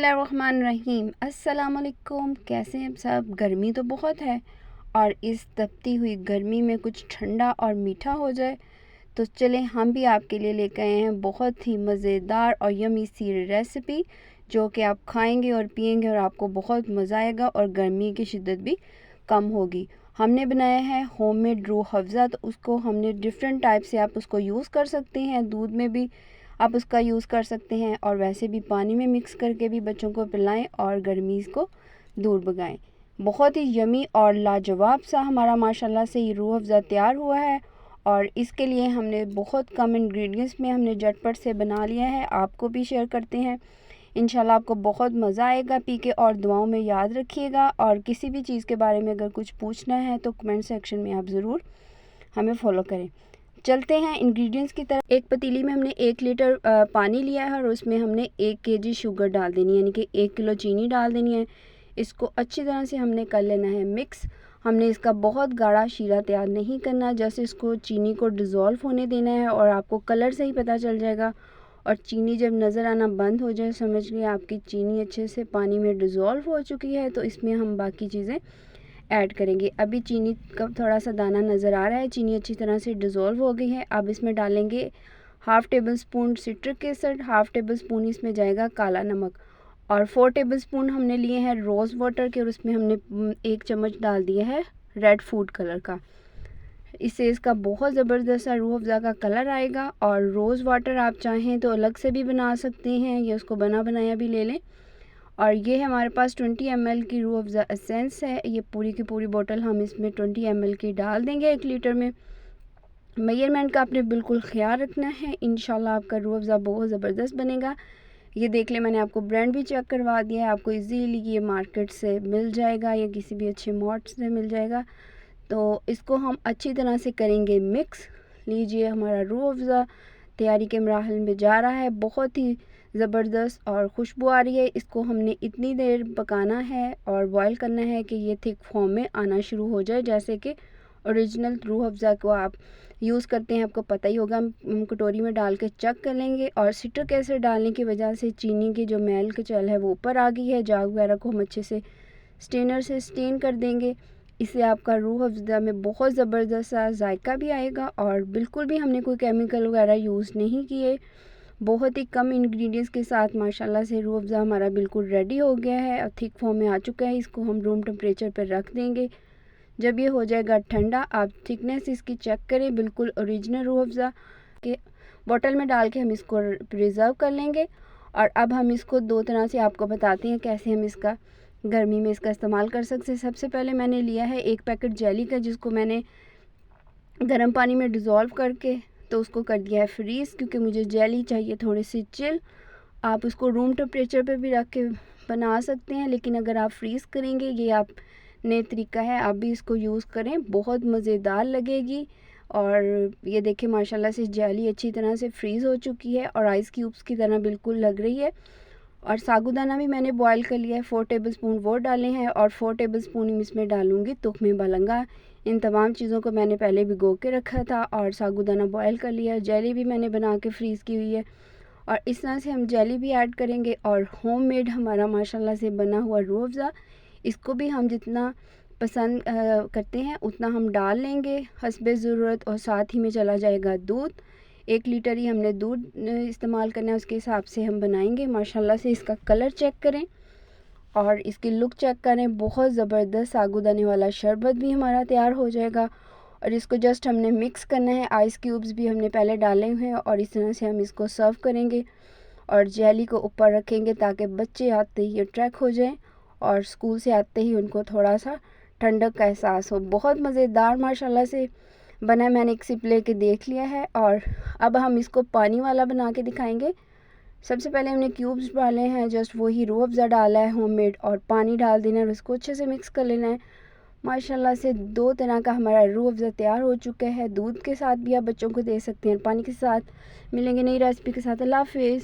बिस्मिल्लाहिर्रहमानिर्रहीम। अस्सलामुअलैकुम। कैसे हैं सब? गर्मी तो बहुत है और इस तपती हुई गर्मी में कुछ ठंडा और मीठा हो जाए तो चलें हम भी आपके लिए लेकर आए हैं बहुत ही मज़ेदार और यमी सी रेसिपी जो कि आप खाएंगे और पिएंगे और आपको बहुत मज़ा आएगा और गर्मी की शिद्दत भी कम होगी। हमने बनाया है होममेड रूह अफ़ज़ा। तो उसको हमने डिफरेंट टाइप से आप उसको यूज़ कर सकते हैं, दूध में भी आप उसका यूज़ कर सकते हैं और वैसे भी पानी में मिक्स करके भी बच्चों को पिलाएं और गर्मी को दूर भगाएं। बहुत ही यमी और लाजवाब सा हमारा माशाल्लाह से ये रूह अफ़ज़ा तैयार हुआ है और इसके लिए हमने बहुत कम इंग्रेडिएंट्स में हमने झटपट से बना लिया है। आपको भी शेयर करते हैं, इंशाल्लाह आपको बहुत मज़ा आएगा पी के। और दुआओं में याद रखिएगा और किसी भी चीज़ के बारे में अगर कुछ पूछना है तो कमेंट सेक्शन में आप ज़रूर हमें फॉलो करें। चलते हैं इंग्रेडिएंट्स की तरफ। एक पतीली में हमने 1 लीटर पानी लिया है और उसमें हमने 1 केजी शुगर डाल देनी है, यानी कि 1 किलो चीनी डाल देनी है। इसको अच्छी तरह से हमने कर लेना है मिक्स। हमने इसका बहुत गाढ़ा शीरा तैयार नहीं करना, जैसे इसको चीनी को डिज़ोल्व होने देना है और आपको कलर से ही पता चल जाएगा। और चीनी जब नज़र आना बंद हो जाए समझ लिया आपकी चीनी अच्छे से पानी में डिज़ोल्व हो चुकी है। तो इसमें हम बाकी चीज़ें ऐड करेंगे। अभी चीनी का थोड़ा सा दाना नज़र आ रहा है, चीनी अच्छी तरह से डिज़ोल्व हो गई है। अब इसमें डालेंगे 1/2 table spoon citric acid, 1/2 table spoon इसमें जाएगा काला नमक और 4 टेबल स्पून हमने लिए हैं रोज़ वाटर के और उसमें हमने 1 चम्मच डाल दिया है रेड फूड कलर का। इससे इसका बहुत ज़बरदस्त सा रूह अफ़ज़ा का कलर आएगा। और रोज़ वाटर आप चाहें तो अलग से भी बना सकते हैं या उसको बना बनाया भी ले लें। और ये हमारे पास 20 ml की रूह अफ़ज़ा एसेंस है। ये पूरी की पूरी बोतल हम इसमें 20 ml की डाल देंगे 1 लीटर में। मेजरमेंट का आपने बिल्कुल ख्याल रखना है, इंशाल्लाह आपका रूह अफ़ज़ा बहुत ज़बरदस्त बनेगा। ये देख लें, मैंने आपको ब्रांड भी चेक करवा दिया है, आपको इजीली ये मार्केट से मिल जाएगा या किसी भी अच्छे मॉट से मिल जाएगा। तो इसको हम अच्छी तरह से करेंगे मिक्स। लीजिए हमारा रूह अफ़ज़ा तैयारी के मराहल में जा रहा है, बहुत ही ज़बरदस्त और खुशबू आ रही है। इसको हमने इतनी देर पकाना है और बॉईल करना है कि ये थिक फॉर्म में आना शुरू हो जाए, जैसे कि ओरिजिनल रूह अफ़ज़ा को आप यूज़ करते हैं, आपको पता ही होगा। हम कटोरी में डाल के चेक कर लेंगे और सिट्रिक एसिड डालने की वजह से चीनी की जो मैल की चल है वो ऊपर आ गई है। जाग वगैरह को हम अच्छे से स्टेनर से स्टेन कर देंगे। इससे आपका रूह अफ़ज़ा में बहुत ज़बरदस्त सा जायका भी आएगा और बिल्कुल भी हमने कोई केमिकल वगैरह यूज़ नहीं किए। बहुत ही कम इंग्रेडिएंट्स के साथ माशाल्लाह से रूह अफ़ज़ा हमारा बिल्कुल रेडी हो गया है और थिक फॉर्म में आ चुका है। इसको हम रूम टेम्परेचर पर रख देंगे। जब ये हो जाएगा ठंडा, आप थिकनेस इसकी चेक करें, बिल्कुल ओरिजिनल रूह अफ़ज़ा के बोतल में डाल के हम इसको प्रिज़र्व कर लेंगे। और अब हम इसको 2 तरह से आपको बताते हैं कैसे हम इसका गर्मी में इसका इस्तेमाल कर सकते हैं। सबसे पहले मैंने लिया है 1 पैकेट जेली का, जिसको मैंने गर्म पानी में डिज़ोल्व करके तो उसको कर दिया है फ्रीज़, क्योंकि मुझे जेली चाहिए थोड़ी सी चिल। आप उसको रूम टेम्परेचर पे भी रख के बना सकते हैं, लेकिन अगर आप फ्रीज़ करेंगे, ये आप नए तरीका है, आप भी इसको यूज़ करें, बहुत मज़ेदार लगेगी। और ये देखें माशाल्लाह से जेली अच्छी तरह से फ्रीज़ हो चुकी है और आइस क्यूब्स की तरह बिल्कुल लग रही है। और साबूदाना भी मैंने बॉईल कर लिया है, 4 टेबल स्पून वो डाले हैं और 4 टेबल स्पून इसमें डालूँगी तुख्मे बलंगा। इन तमाम चीज़ों को मैंने पहले भिगो के रखा था और साबूदाना बॉईल कर लिया। जेली भी मैंने बना के फ्रीज़ की हुई है और इस तरह से हम जेली भी ऐड करेंगे। और होममेड हमारा माशाल्लाह से बना हुआ रूह अफ़ज़ा, इसको भी हम जितना पसंद करते हैं उतना हम डाल लेंगे हस्बे ज़रूरत। और साथ ही में चला जाएगा दूध, 1 लीटर ही हमने दूध इस्तेमाल करना है, उसके हिसाब से हम बनाएंगे। माशाल्लाह से इसका कलर चेक करें और इसकी लुक चेक करें, बहुत ज़बरदस्त साबूदाने वाला शरबत भी हमारा तैयार हो जाएगा। और इसको जस्ट हमने मिक्स करना है, आइस क्यूब्स भी हमने पहले डाले हुए हैं और इस तरह से हम इसको सर्व करेंगे और जेली को ऊपर रखेंगे ताकि बच्चे आते ही अट्रैक्ट हो जाएं और स्कूल से आते ही उनको थोड़ा सा ठंडक का एहसास हो। बहुत मज़ेदार माशाल्लाह से बना, मैंने एक सिप लेके देख लिया है। और अब हम इसको पानी वाला बना के दिखाएंगे। सबसे पहले हमने क्यूब्स डाले हैं, जस्ट वही रूह अफ़ज़ा डाला है होममेड, और पानी डाल देना है और इसको अच्छे से मिक्स कर लेना है। माशाल्लाह से 2 तरह का हमारा रूह अफ़ज़ा तैयार हो चुका है। दूध के साथ भी आप बच्चों को दे सकते हैं, पानी के साथ। मिलेंगे नई रेसिपी के साथ। अल्लाह हाफ़िज़।